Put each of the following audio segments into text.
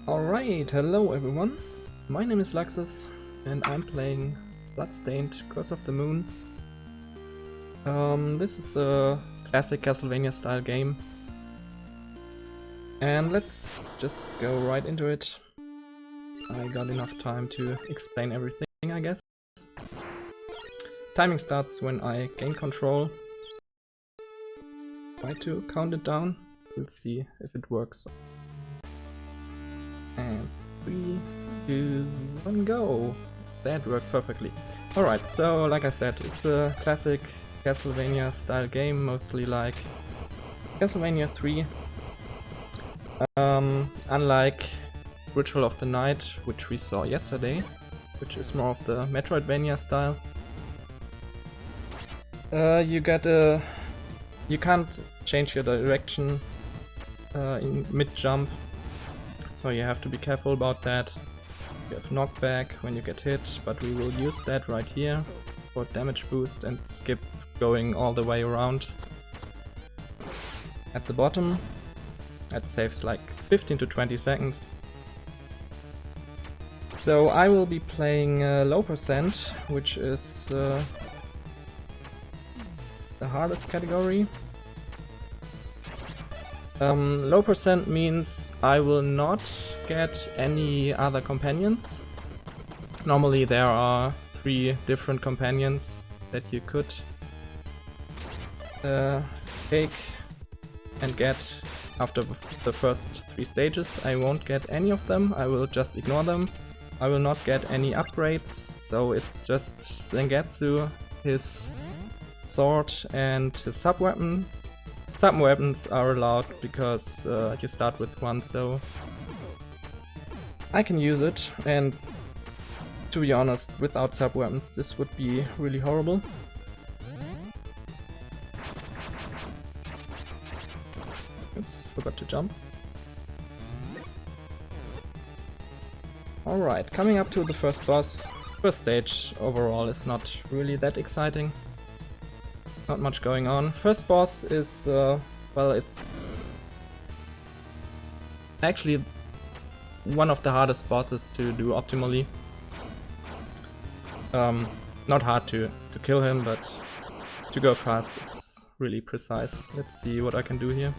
Alright, hello everyone. My name is Laxxus and I'm playing Bloodstained, Curse of the Moon. This is a classic Castlevania style game. And let's just go right into it. I got enough time to explain everything, I guess. Timing starts when I gain control. Try to count it down. We'll see if it works. And 3, 2, 1, go! That worked perfectly. Alright, so like I said, it's a classic Castlevania style game, mostly like Castlevania 3. Unlike Ritual of the Night, which we saw yesterday, which is more of the Metroidvania style. You can't change your direction in mid-jump. So you have to be careful about that. You have knockback when you get hit, but we will use that right here for damage boost and skip going all the way around. At the bottom, that saves like 15 to 20 seconds. So I will be playing low percent, which is the hardest category. Low percent means I will not get any other companions. Normally there are 3 different companions that you could take and get after the first 3 stages. I won't get any of them, I will just ignore them. I will not get any upgrades, so it's just Zangetsu, his sword and his sub-weapon. Some weapons are allowed because you start with 1, so I can use it, and to be honest, without sub-weapons this would be really horrible. Oops, forgot to jump. Alright, coming up to the first boss. First stage overall is not really that exciting. Not much going on. First boss is, well, it's actually one of the hardest bosses to do optimally. Not hard to kill him, but to go fast it's really precise. Let's see what I can do here.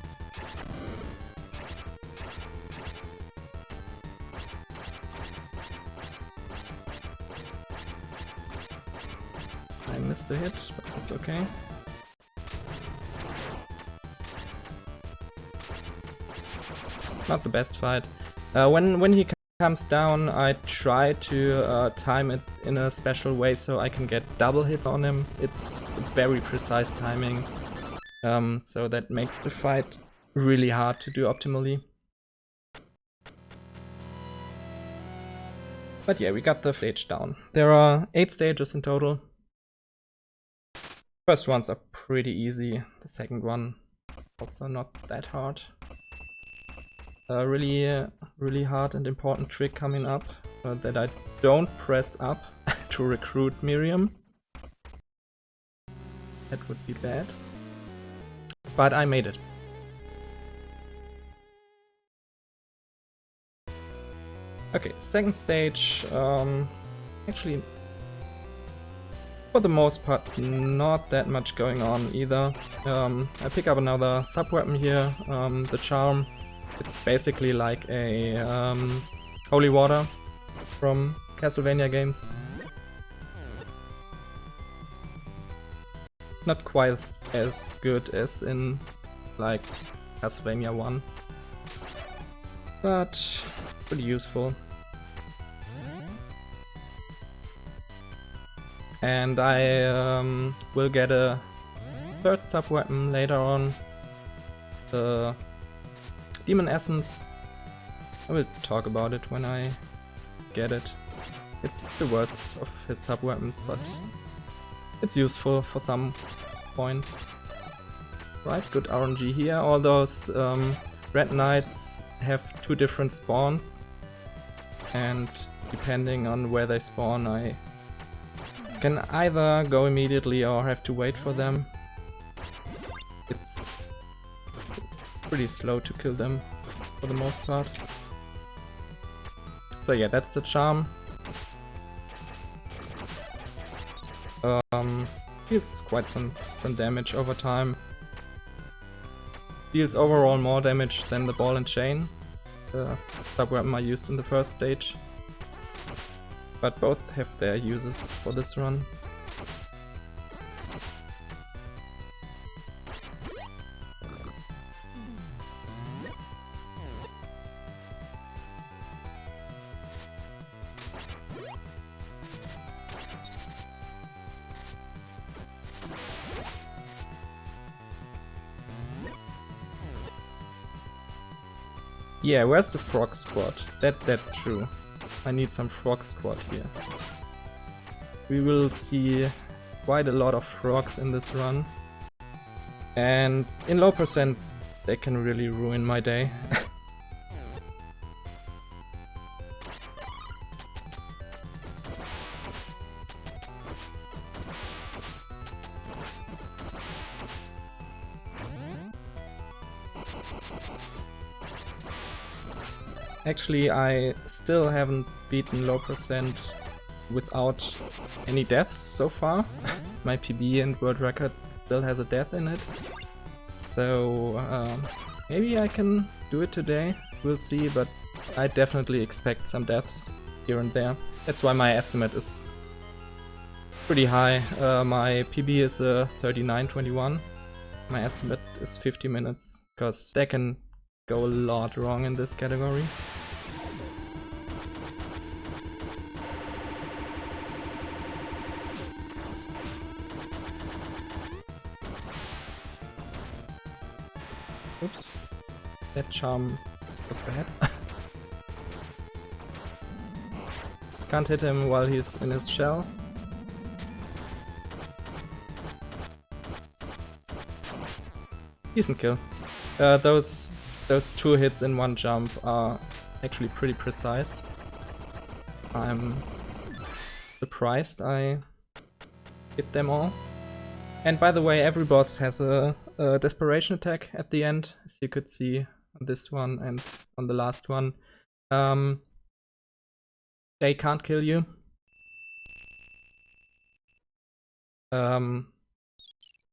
I missed a hit, but that's okay. Not the best fight. When he comes down, I try to time it in a special way so I can get double hits on him. It's very precise timing, so that makes the fight really hard to do optimally. But yeah, we got the stage down. There are 8 stages in total. First ones are pretty easy, the second one also not that hard. Really hard and important trick coming up, that I don't press up to recruit Miriam. That would be bad. But I made it. Okay, second stage, actually for the most part not that much going on either. I pick up another sub-weapon here, the charm. It's basically like a holy water from Castlevania games. Not quite as good as in like Castlevania 1, but pretty useful. And I will get a third sub-weapon later on, the Demon Essence. I will talk about it when I get it. It's the worst of his sub-weapons, but it's useful for some points. Right, good RNG here. All those Red Knights have 2 different spawns, and depending on where they spawn I can either go immediately or have to wait for them. It's pretty slow to kill them for the most part. So yeah, that's the charm. Deals quite some damage over time. Deals overall more damage than the ball and chain, the sub-weapon I used in the first stage. But both have their uses for this run. Yeah, where's the frog squad? That's true. I need some frog squad here. We will see quite a lot of frogs in this run. And in low percent, they can really ruin my day. Actually, I still haven't beaten low percent without any deaths so far. My PB and world record still has a death in it. So maybe I can do it today, we'll see, but I definitely expect some deaths here and there. That's why my estimate is pretty high. My PB is 39:21. My estimate is 50 minutes, because they can go a lot wrong in this category. Oops, that charm was bad. Can't hit him while he's in his shell. Decent kill. Those two hits in one jump are actually pretty precise. I'm surprised I hit them all. And by the way, every boss has a desperation attack at the end, as you could see on this one and on the last one. They can't kill you.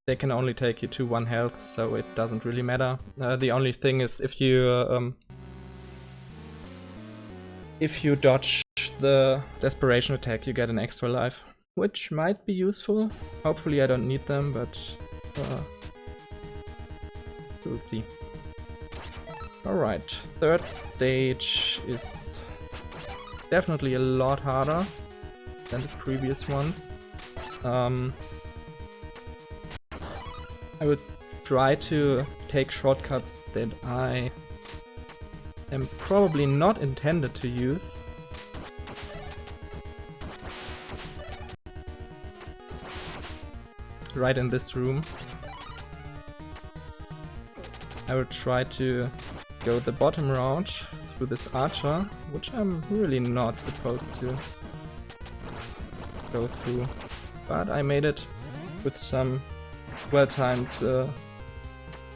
They can only take you to 1 health, so it doesn't really matter. The only thing is if you dodge the desperation attack, you get an extra life, which might be useful. Hopefully I don't need them, but we'll see. Alright, third stage is definitely a lot harder than the previous ones. I would try to take shortcuts that I am probably not intended to use. Right in this room. I will try to go the bottom route through this archer, which I'm really not supposed to go through. But I made it with some well-timed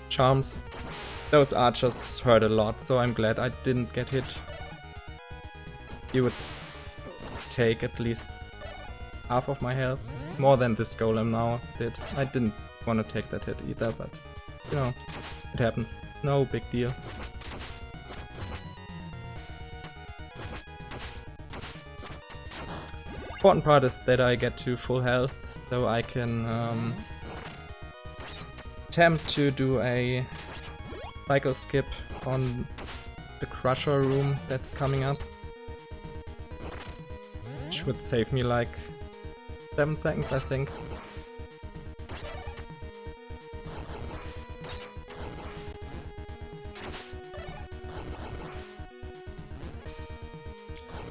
charms. Those archers hurt a lot, so I'm glad I didn't get hit. You would take at least half of my health. More than this golem now did. I didn't want to take that hit either, but you know, it happens. No big deal. Important part is that I get to full health, so I can attempt to do a cycle skip on the crusher room that's coming up, which would save me like 7 seconds, I think.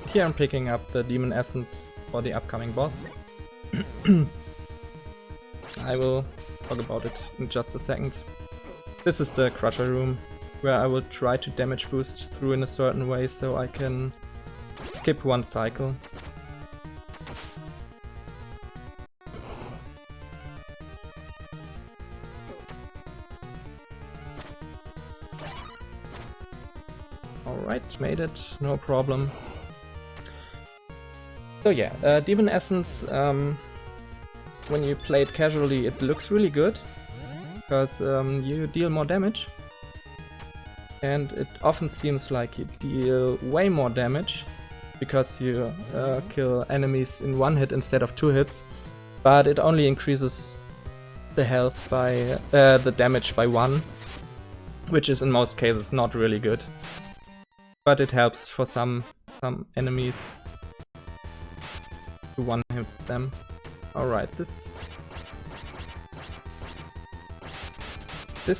Here I'm picking up the demon essence for the upcoming boss. I will talk about it in just a second. This is the crusher room, where I will try to damage boost through in a certain way so I can skip 1 cycle. Alright, made it, no problem. So yeah, Demon Essence, when you play it casually, it looks really good, because you deal more damage. And it often seems like you deal way more damage, because you kill enemies in one hit instead of 2 hits. But it only increases the health by the damage by 1, which is in most cases not really good. But it helps for some enemies to one-hit them. Alright, this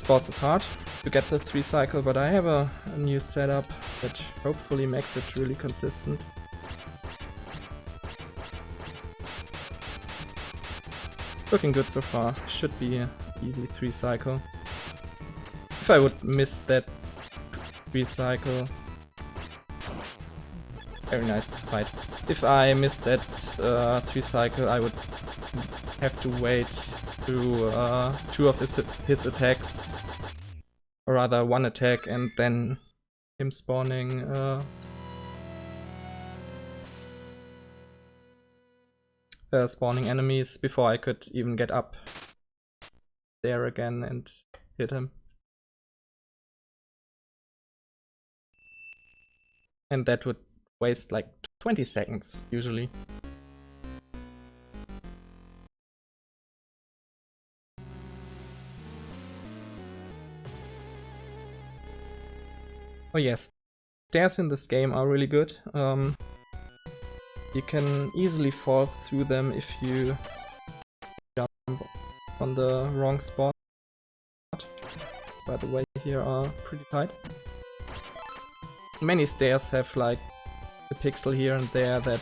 boss is hard to get the 3 cycle, but I have a new setup that hopefully makes it really consistent. Looking good so far. Should be an easy 3 cycle. If I would miss that 3 cycle... Very nice fight. If I missed that 3 cycle, I would have to wait through 2 of his attacks. Or rather 1 attack and then him spawning spawning enemies before I could even get up there again and hit him. And that would waste like 20 seconds usually. Oh yes, stairs in this game are really good. You can easily fall through them if you jump on the wrong spot. By the way, here are pretty tight. Many stairs have like a pixel here and there that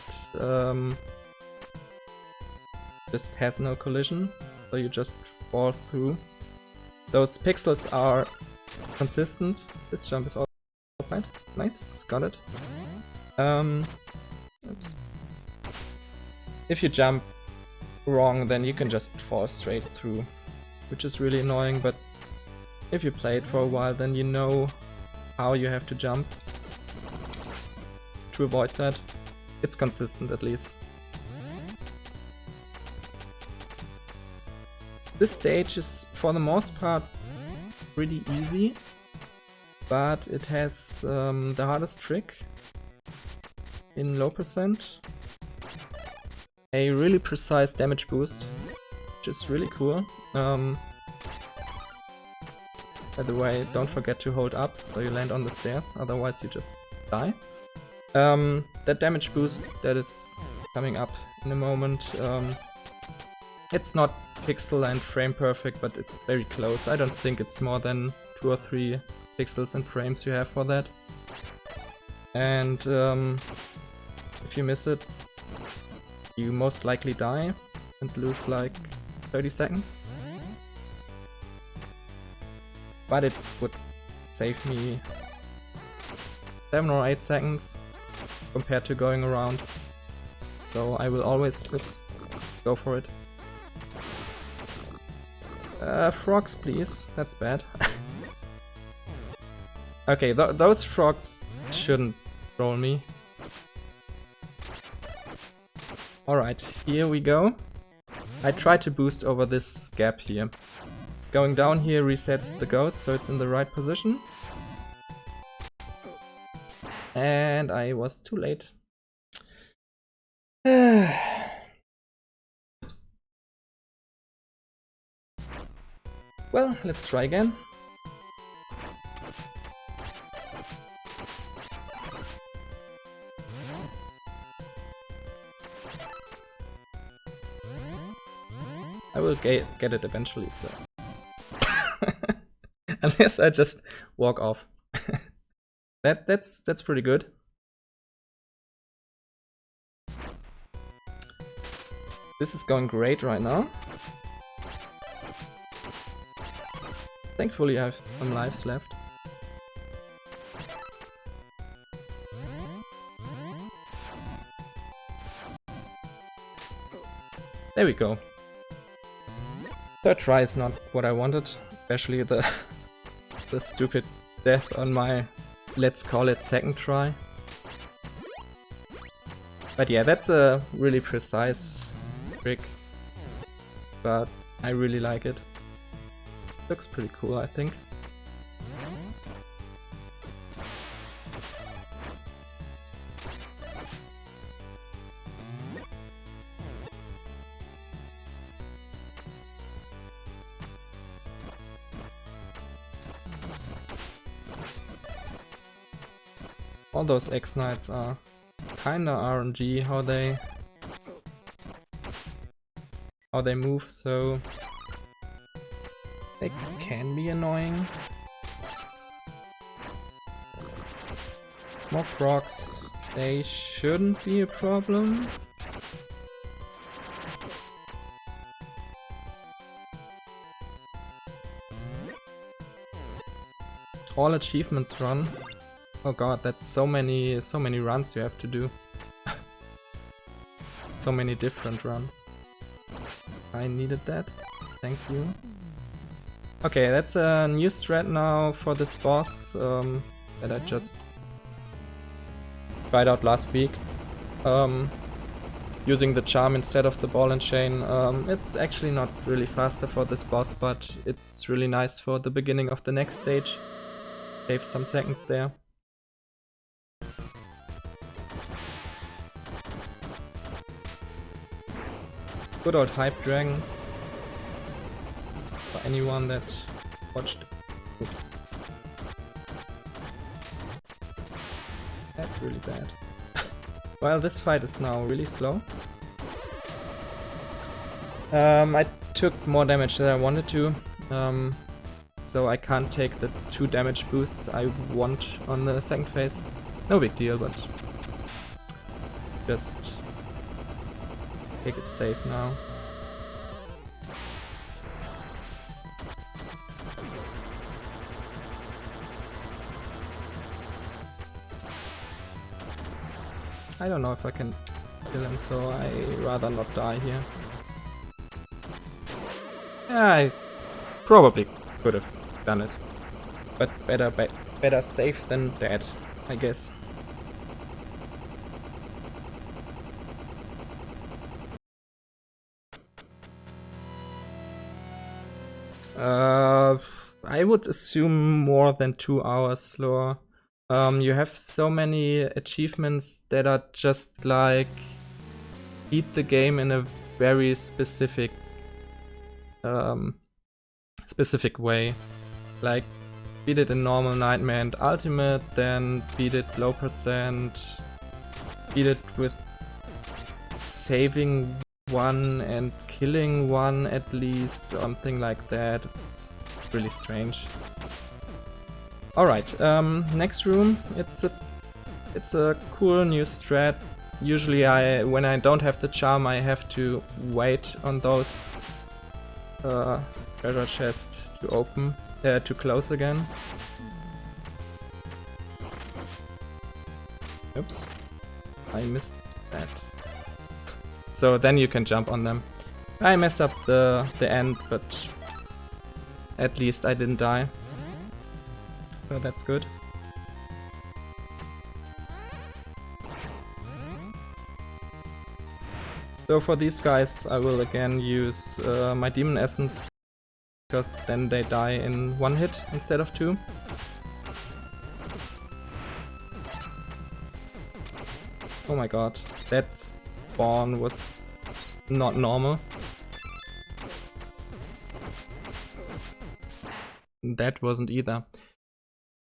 just has no collision, so you just fall through. Those pixels are consistent. This jump is outside. Nice, got it. Oops. If you jump wrong, then you can just fall straight through, which is really annoying, but if you play it for a while, then you know how you have to jump to avoid that. It's consistent at least. This stage is for the most part pretty easy, but it has the hardest trick in low percent. A really precise damage boost, which is really cool. By the way, don't forget to hold up so you land on the stairs, otherwise you just die. That damage boost that is coming up in a moment, it's not pixel and frame perfect, but it's very close. I don't think it's more than 2 or 3 pixels and frames you have for that. And if you miss it, you most likely die and lose like 30 seconds. But it would save me 7 or 8 seconds compared to going around. So I will always go for it. Frogs please, that's bad. Okay, those frogs shouldn't troll me. Alright, here we go. I try to boost over this gap here. Going down here resets the ghost, so it's in the right position. And I was too late. Well, let's try again. I will get it eventually, so... Unless I just walk off. That's pretty good. This is going great right now. Thankfully I have some lives left. There we go. Third try is not what I wanted, especially the stupid death on my, let's call it, second try. But yeah, that's a really precise trick, but I really like it. Looks pretty cool, I think. All those X-Knights are kinda RNG how they move, so they can be annoying. More frogs, they shouldn't be a problem. All achievements run. Oh god, that's so many runs you have to do. So many different runs. I needed that. Thank you. Okay, that's a new strat now for this boss that I just tried out last week. Using the charm instead of the ball and chain. It's actually not really faster for this boss, but it's really nice for the beginning of the next stage. Save some seconds there. Good old hype dragons. For anyone that watched. Oops. That's really bad. Well, this fight is now really slow. I took more damage than I wanted to, so I can't take the 2 damage boosts I want on the second phase. No big deal, but just take it safe now. I don't know if I can kill him, so I rather not die here. Yeah, I probably could have done it, but better safe than dead, I guess. I would assume more than 2 hours slower. You have so many achievements that are just like beat the game in a very specific way. Like beat it in normal, nightmare and ultimate, then beat it low percent, beat it with saving 1 and killing 1 at least, something like that. It's really strange. Alright, next room. It's a cool new strat. Usually when I don't have the charm, I have to wait on those treasure chests to open, to close again. Oops, I missed that. So then you can jump on them. I messed up the end, but at least I didn't die. So that's good. So for these guys I will again use my demon essence, because then they die in 1 hit instead of 2. Oh my god, that spawn was not normal. That wasn't either.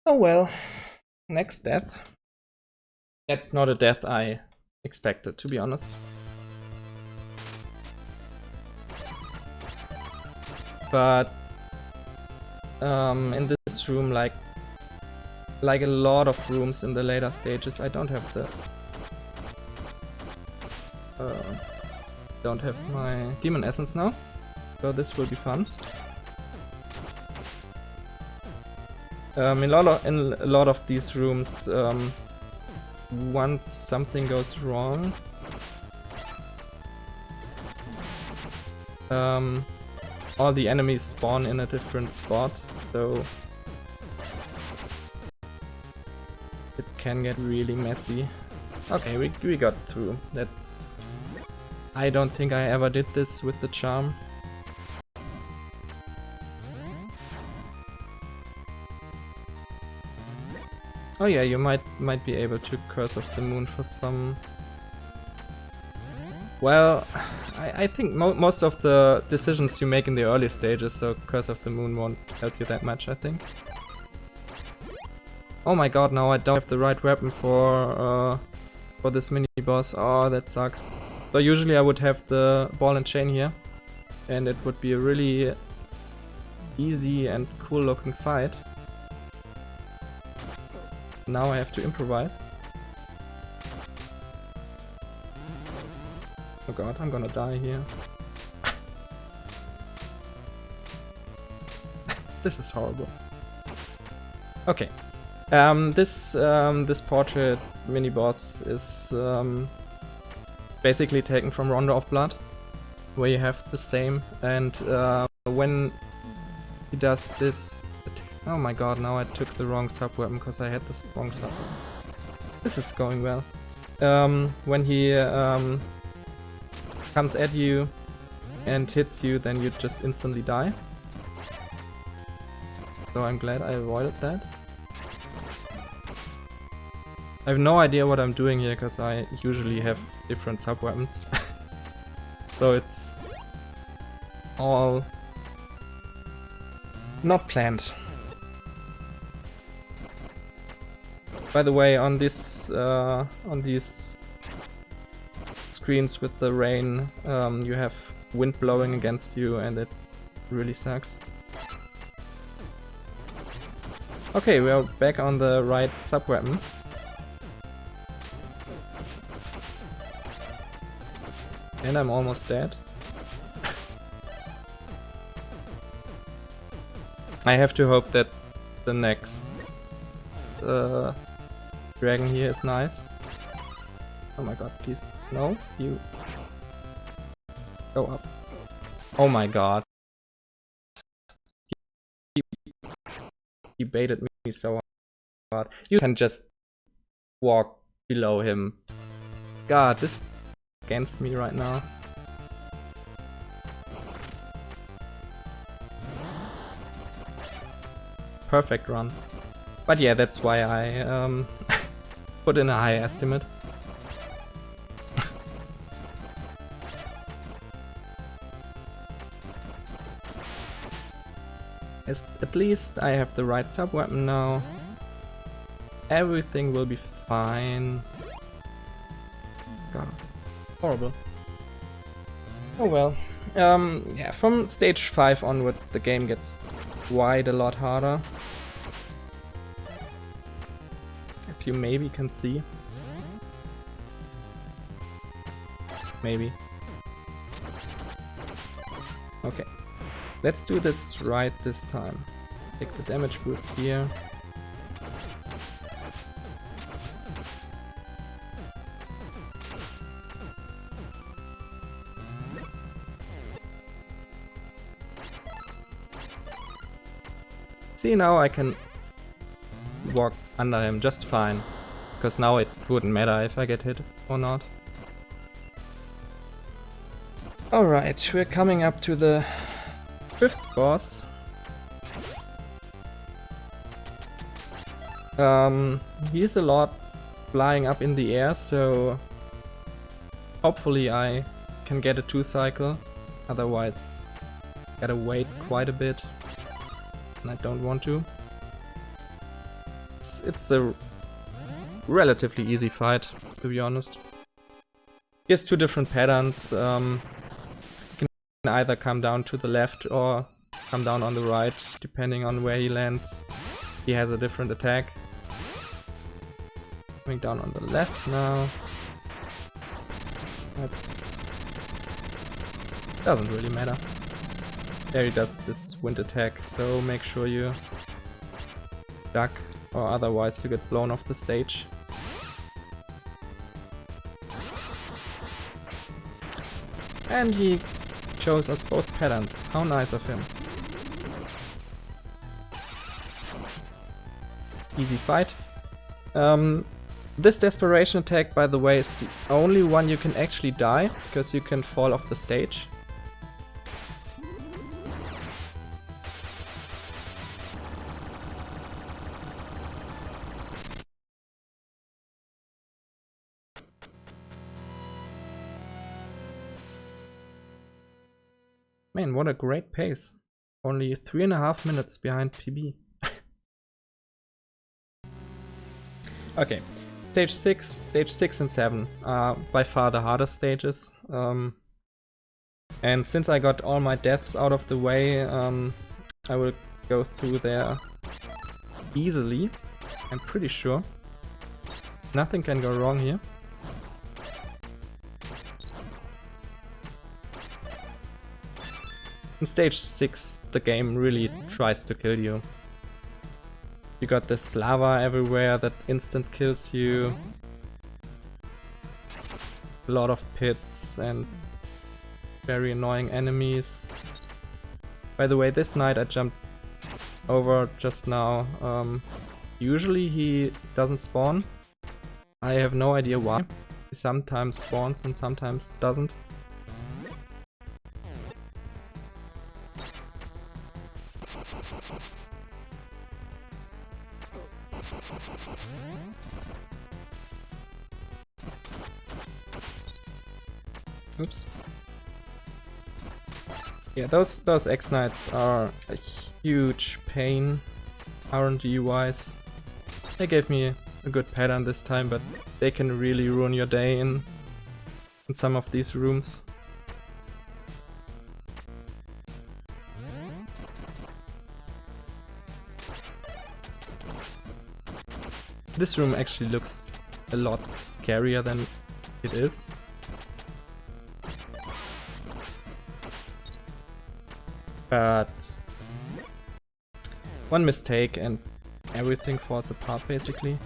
Oh well, next death. That's not a death I expected, to be honest. But in this room, like a lot of rooms in the later stages, I don't have the don't have my demon essence now, so this will be fun. In a lot of these rooms, once something goes wrong, all the enemies spawn in a different spot, so it can get really messy. Okay, we got through. That's... I don't think I ever did this with the charm. Oh yeah, you might be able to Curse of the Moon for some... Well, I think most of the decisions you make in the early stages, so Curse of the Moon won't help you that much, I think. Oh my god, now I don't have the right weapon for this mini-boss. Oh, that sucks. So usually I would have the ball and chain here, and it would be a really easy and cool looking fight. Now I have to improvise. Oh god, I'm gonna die here. This is horrible. Okay. This portrait mini boss is basically taken from Rondo of Blood, where you have the same, and when he does this... Oh my god, now I took the wrong sub-weapon because I had this wrong sub-weapon. This is going well. When he comes at you and hits you, then you just instantly die. So I'm glad I avoided that. I have no idea what I'm doing here because I usually have different sub-weapons. So it's all not planned. By the way, on this on these screens with the rain, you have wind blowing against you, and it really sucks. Okay, we are back on the right sub-weapon. And I'm almost dead. I have to hope that the next dragon here is nice. Oh my god, please. No, you go up. Oh my god. He baited me so hard. You can just walk below him. God, this is against me right now. Perfect run. But yeah, that's why I put in a high estimate. At least I have the right sub-weapon now. Everything will be fine. God, horrible. Oh well. Yeah, from stage 5 onward the game gets quite a lot harder. As you maybe can see. Maybe. Okay. Let's do this right this time. Take the damage boost here. See, now I can walk under him just fine, because now it wouldn't matter if I get hit or not. Alright, we're coming up to the 5th boss. He's a lot flying up in the air, so hopefully I can get a 2-cycle, otherwise gotta wait quite a bit. I don't want to. It's a relatively easy fight, to be honest. He has 2 different patterns. He can either come down to the left or come down on the right, depending on where he lands. He has a different attack. Coming down on the left now. That doesn't really matter. There he does this wind attack, so make sure you duck, or otherwise you get blown off the stage. And he shows us both patterns. How nice of him. Easy fight. This desperation attack, by the way, is the only one you can actually die, because you can fall off the stage. Man, what a great pace. Only 3.5 minutes behind PB. Okay, stage 6 and 7 are by far the hardest stages. And since I got all my deaths out of the way, I will go through there easily, I'm pretty sure. Nothing can go wrong here. In stage 6, the game really tries to kill you. You got this lava everywhere that instant kills you. A lot of pits and very annoying enemies. By the way, this knight I jumped over just now. Usually he doesn't spawn. I have no idea why. He sometimes spawns and sometimes doesn't. Oops. Yeah, those X-Knights are a huge pain RNG wise. They gave me a good pattern this time, but they can really ruin your day in some of these rooms. This room actually looks a lot scarier than it is. But one mistake and everything falls apart basically.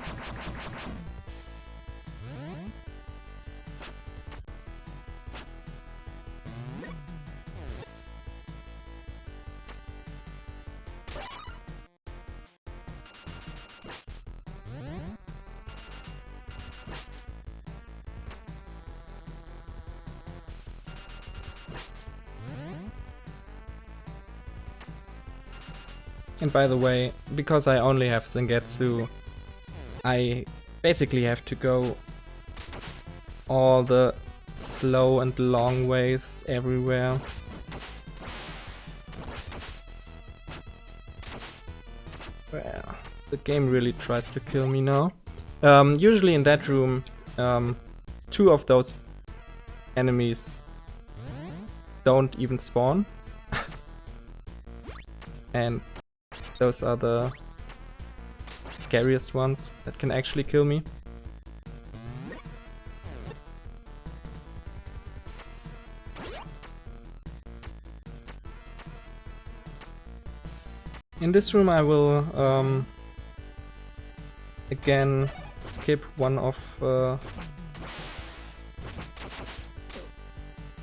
And by the way, because I only have Zangetsu, I basically have to go all the slow and long ways everywhere. Well, the game really tries to kill me now. Usually in that room, 2 of those enemies don't even spawn. And those are the scariest ones that can actually kill me. In this room I will again skip one of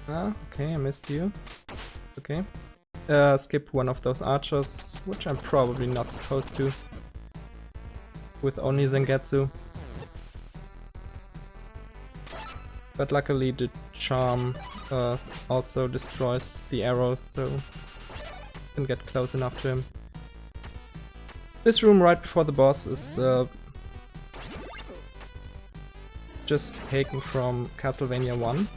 okay, I missed you. Okay. Skip one of those archers, which I'm probably not supposed to, with only Zangetsu. But luckily the charm also destroys the arrows, so I can get close enough to him. This room right before the boss is just taken from Castlevania 1.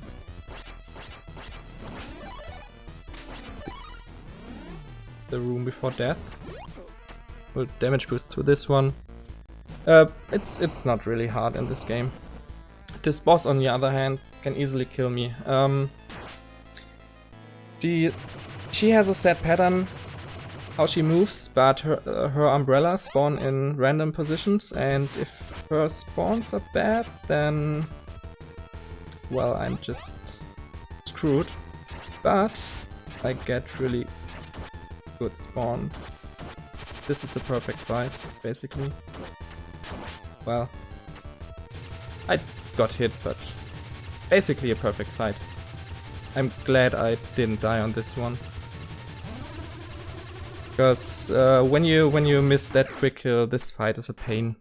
The room before death. Well, damage boost to this one. It's not really hard in this game. This boss, on the other hand, can easily kill me. She has a set pattern how she moves, but her umbrellas spawn in random positions, and if her spawns are bad, then well, I'm just screwed. But I get really good spawns. This is a perfect fight, basically. Well, I got hit, but basically a perfect fight. I'm glad I didn't die on this one. Because when you miss that quick kill, this fight is a pain.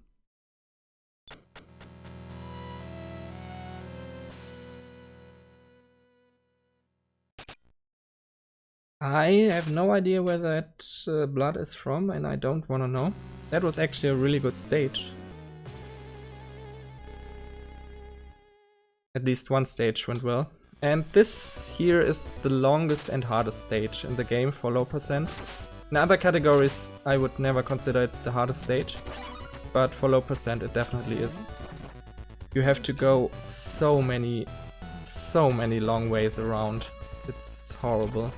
I have no idea where that blood is from, and I don't wanna know. That was actually a really good stage. At least one stage went well. And this here is the longest and hardest stage in the game for low percent. In other categories I would never consider it the hardest stage, but for low percent it definitely is. You have to go so many long ways around. It's horrible.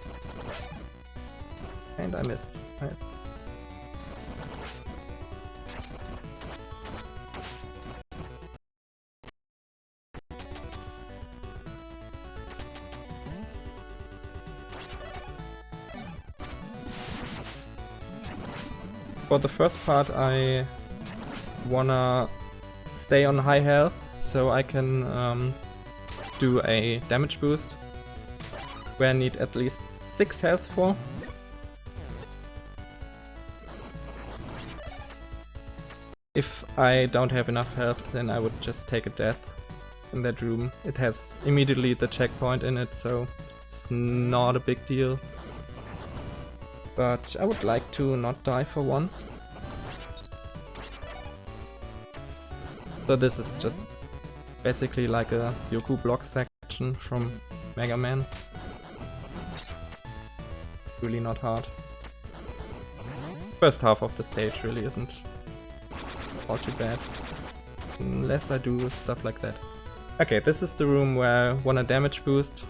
And I missed. Nice. For the first part I wanna stay on high health so I can do a damage boost where I need at least 6 health for. If I don't have enough health, then I would just take a death in that room. It has immediately the checkpoint in it, so it's not a big deal. But I would like to not die for once. So this is just basically like a Yoku block section from Mega Man. Really not hard. First half of the stage really isn't all too bad. Unless I do stuff like that. Okay, this is the room where I want a damage boost.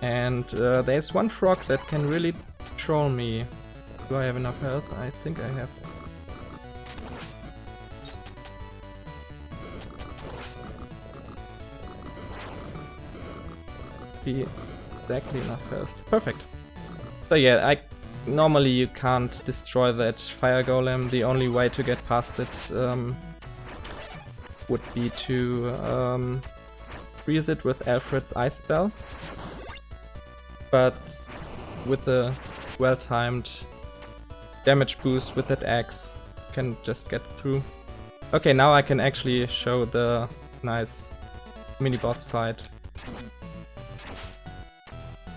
And there's one frog that can really troll me. Do I have enough health? I think I have. Be exactly enough health. Perfect. So yeah, normally you can't destroy that fire golem. The only way to get past it would be to freeze it with Alfred's ice spell. But with the well-timed damage boost with that axe, you can just get through. Okay, now I can actually show the nice mini-boss fight.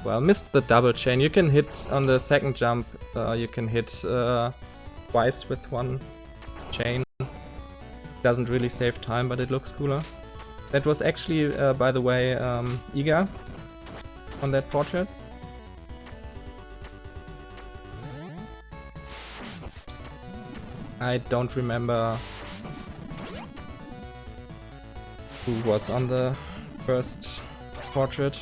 Well, missed the double chain. You can hit on the second jump, you can hit twice with one chain. Doesn't really save time, but it looks cooler. That was actually, by the way, Iga on that portrait. I don't remember who was on the first portrait.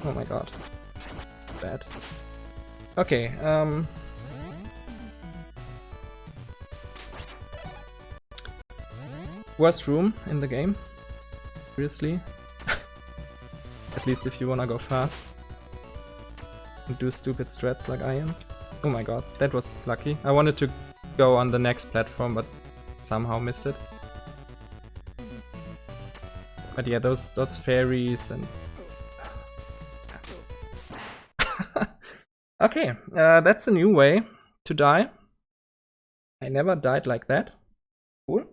Oh my god. Bad. Okay, worst room in the game. Seriously. At least if you wanna go fast. And do stupid strats like I am. Oh my god, that was lucky. I wanted to go on the next platform, but somehow missed it. But yeah, those fairies and... Okay, that's a new way to die. I never died like that. Cool.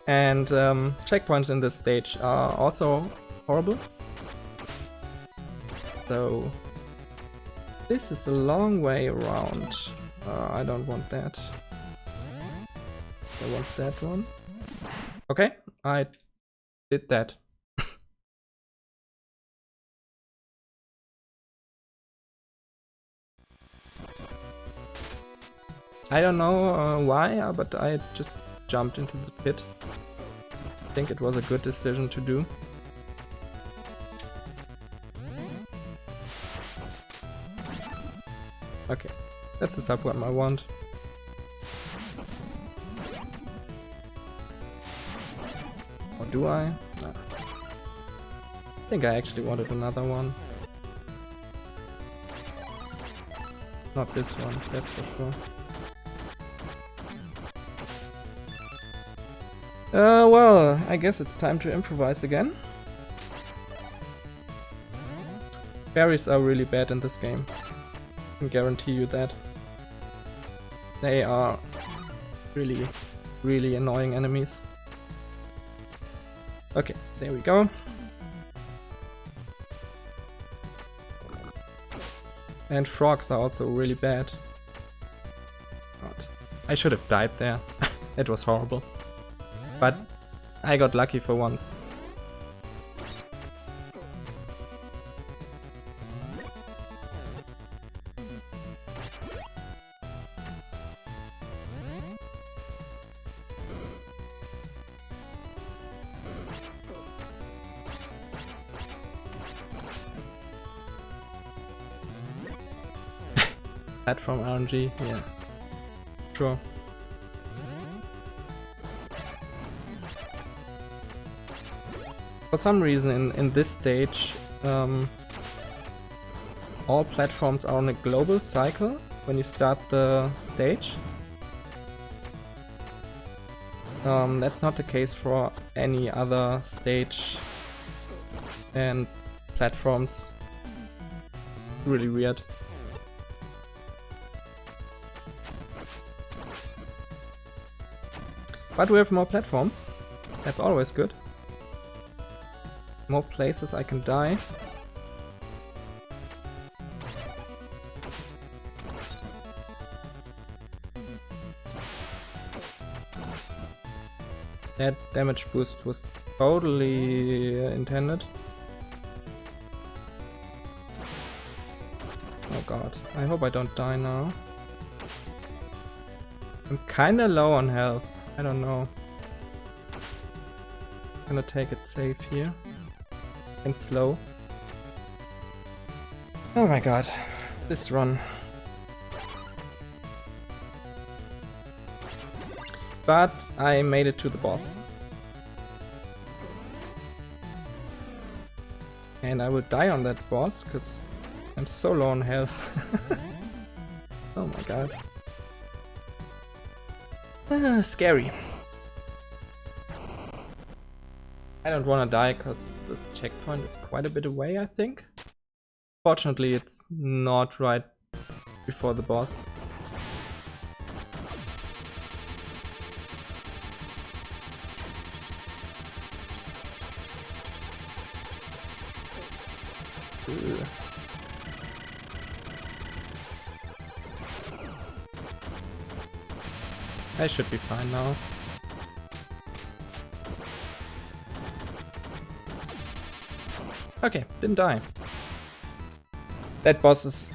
And checkpoints in this stage are also horrible. So this is a long way around. I don't want that. I want that one. Okay, I did that. I don't know why, but I just jumped into the pit. I think it was a good decision to do. Okay, that's the subweapon I want. Or do I? No. I think I actually wanted another one. Not this one, that's for sure. Well, I guess it's time to improvise again. Fairies are really bad in this game. I can guarantee you that. They are really, really annoying enemies. Okay, there we go. And frogs are also really bad. God. I should have died there. It was horrible. But I got lucky for once. Platform RNG, yeah. Sure. For some reason in this stage, all platforms are on a global cycle when you start the stage. That's not the case for any other stage and platforms. Really weird. But we have more platforms. That's always good. More places I can die. That damage boost was totally intended. Oh god, I hope I don't die now. I'm kinda low on health. I don't know. I'm gonna take it safe here. And slow. Oh my god. This run. But I made it to the boss. And I will die on that boss, because I'm so low on health. Oh my god. Scary. I don't wanna die because the checkpoint is quite a bit away, I think. Fortunately, it's not right before the boss. Ugh. I should be fine now. Okay, didn't die. That boss is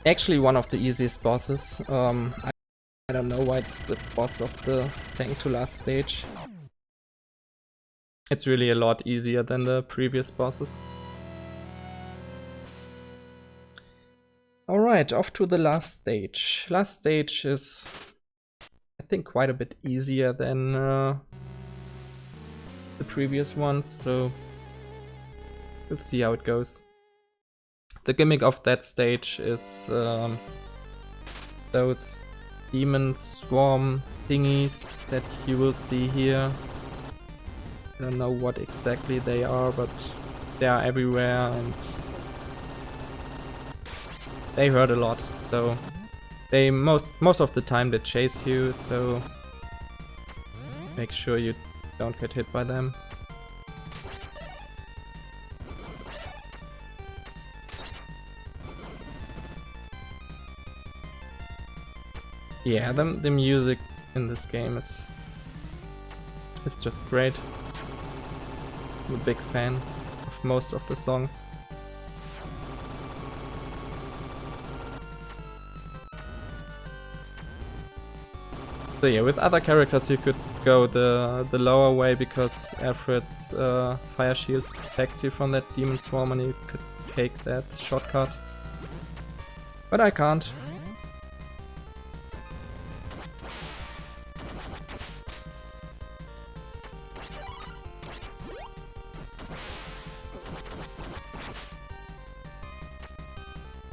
actually one of the easiest bosses. I don't know why it's the boss of the second to last stage. It's really a lot easier than the previous bosses. Alright, off to the last stage. Last stage is, I think, quite a bit easier than the previous ones, so we'll see how it goes. The gimmick of that stage is those demon swarm thingies that you will see here. I don't know what exactly they are, but they are everywhere and they hurt a lot. So they most of the time they chase you, so make sure you don't get hit by them. Yeah, the music in this game is just great. I'm a big fan of most of the songs. So yeah, with other characters you could go the lower way because Alfred's fire shield protects you from that demon swarm and you could take that shortcut. But I can't.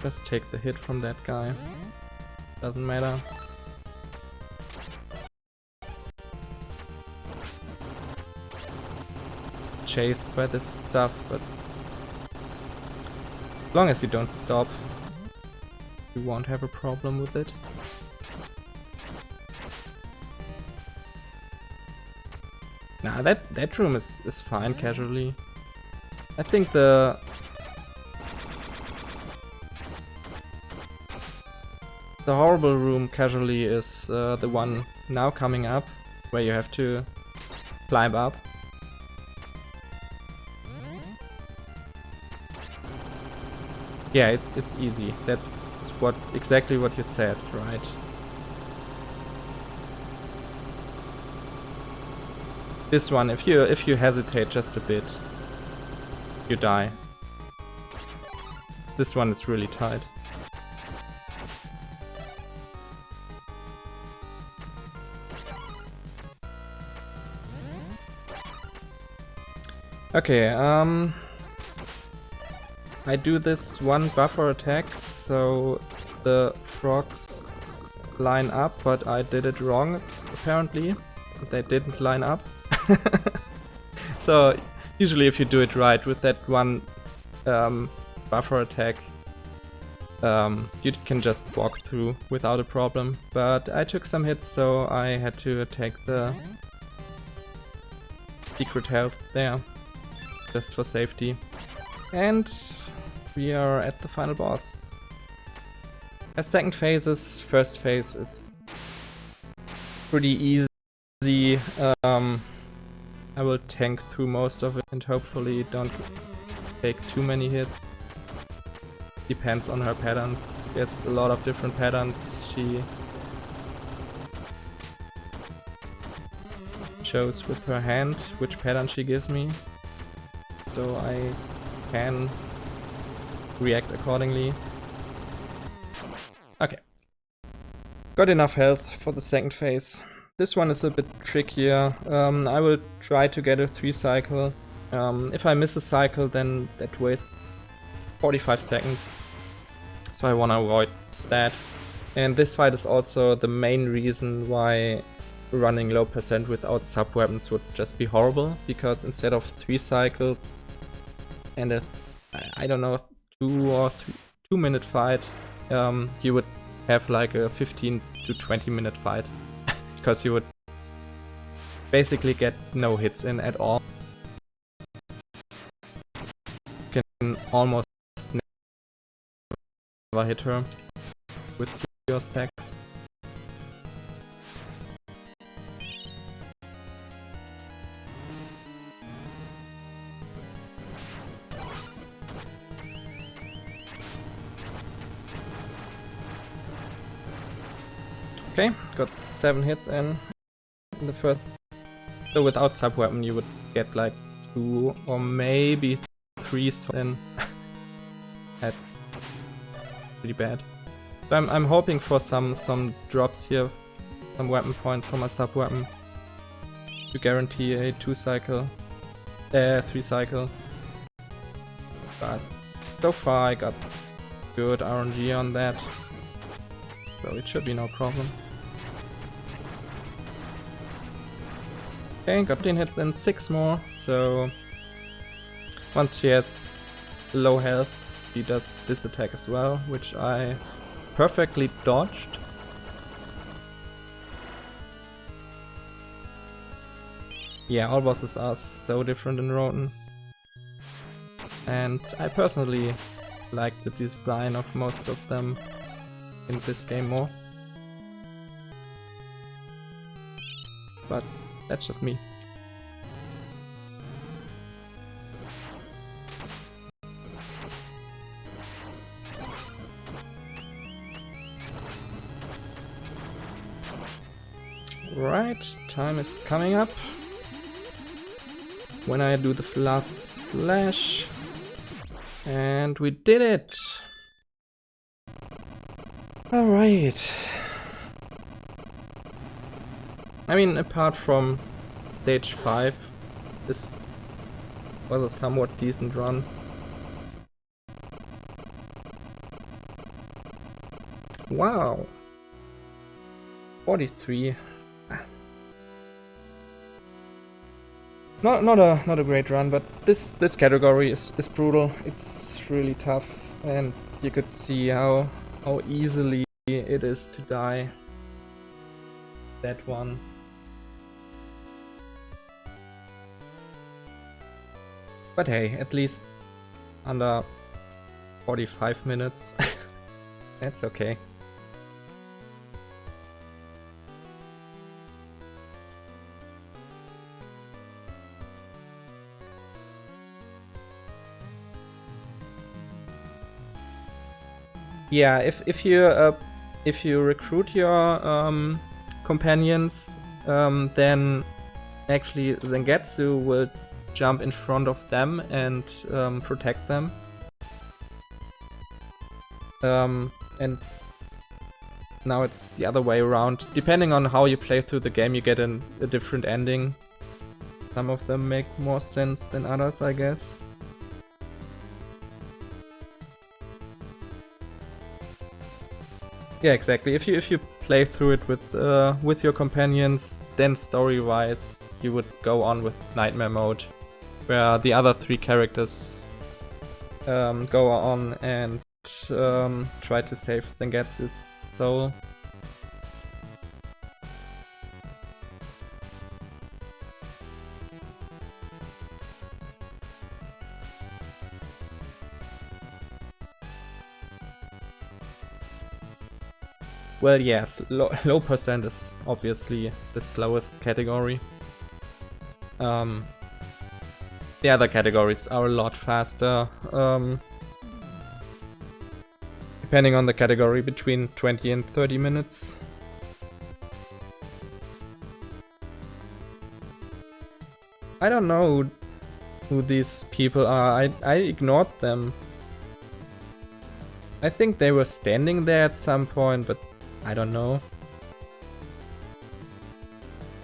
Just take the hit from that guy. Doesn't matter. Chased by this stuff, but as long as you don't stop, you won't have a problem with it. Nah, that room is fine casually. I think the horrible room casually is the one now coming up, where you have to climb up. Yeah, it's easy. That's exactly what you said, right? This one, if you hesitate just a bit, you die. This one is really tight. Okay, I do this one buffer attack, so the frogs line up, but I did it wrong, apparently. They didn't line up. So, usually if you do it right with that one buffer attack, you can just walk through without a problem. But I took some hits, so I had to attack the secret health there, just for safety. And we are at the final boss. At second phases, first phase is pretty easy. I will tank through most of it and hopefully don't take too many hits. Depends on her patterns. There's a lot of different patterns she shows with her hand, which pattern she gives me, so I can react accordingly. Okay. Got enough health for the second phase. This one is a bit trickier. I will try to get a 3 cycle. If I miss a cycle, then that wastes 45 seconds. So I want to avoid that. And this fight is also the main reason why running low percent without sub weapons would just be horrible, because instead of 3 cycles and a, I don't know, 2 minute fight, you would have like a 15 to 20 minute fight. Because you would basically get no hits in at all. You can almost never hit her with your stacks. Okay, got 7 hits in the first. So without sub weapon you would get like 2 or maybe 3 in. That's pretty bad. So I'm hoping for some drops here, some weapon points for my sub weapon to guarantee a 3 cycle. But so far I got good RNG on that, so it should be no problem. Okay, got 10 hits and 6 more, so once she has low health, she does this attack as well, which I perfectly dodged. Yeah, all bosses are so different in Roten. And I personally like the design of most of them in this game more. But that's just me. Right, time is coming up. When I do the last slash. And we did it! Alright. I mean, apart from stage 5, this was a somewhat decent run. Wow! 43. Not a great run, but this category is brutal. It's really tough, and you could see how easily it is to die. That one. But hey, at least under 45 minutes. That's okay. Yeah, if you recruit your companions, then actually Zangetsu will jump in front of them and protect them. And now it's the other way around. Depending on how you play through the game, you get a different ending. Some of them make more sense than others, I guess. Yeah, exactly. If you play through it with your companions, then story-wise, you would go on with Nightmare Mode, where the other 3 characters go on and try to save Zangetsu's soul. Well, yes, low percent is obviously the slowest category. The other categories are a lot faster. Depending on the category, between 20 and 30 minutes. I don't know who these people are. I ignored them. I think they were standing there at some point, but I don't know.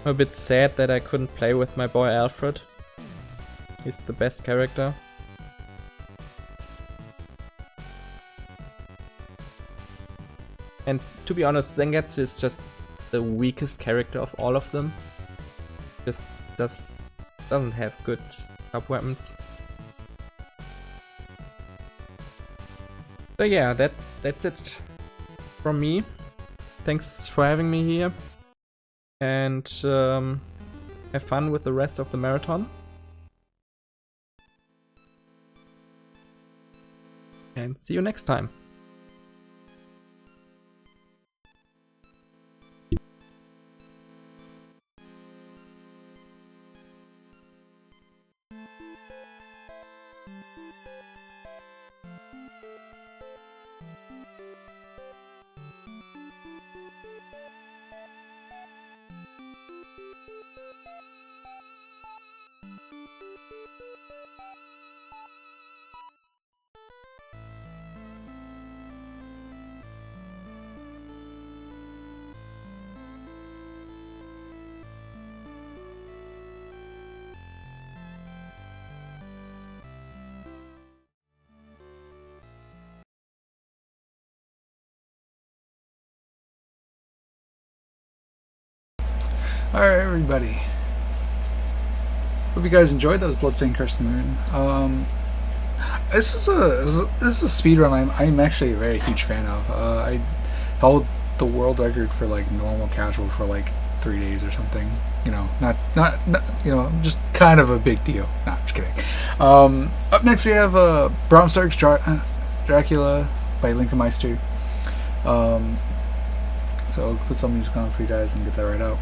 I'm a bit sad that I couldn't play with my boy Alfred. He's the best character. And to be honest, Zangetsu is just the weakest character of all of them. Just doesn't have good sub-weapons. So yeah, that's it from me. Thanks for having me here. And have fun with the rest of the marathon. And see you next time. Alright, everybody. Hope you guys enjoyed. That was Bloodstained Curse of the Moon. This is a speed run I'm actually a very huge fan of. I held the world record for like normal casual for like 3 days or something. You know, not you know, just kind of a big deal. Nah, just kidding. Up next we have Bram Stoker's Dracula by Lincoln Meister. So I'll put some music on for you guys and get that right out.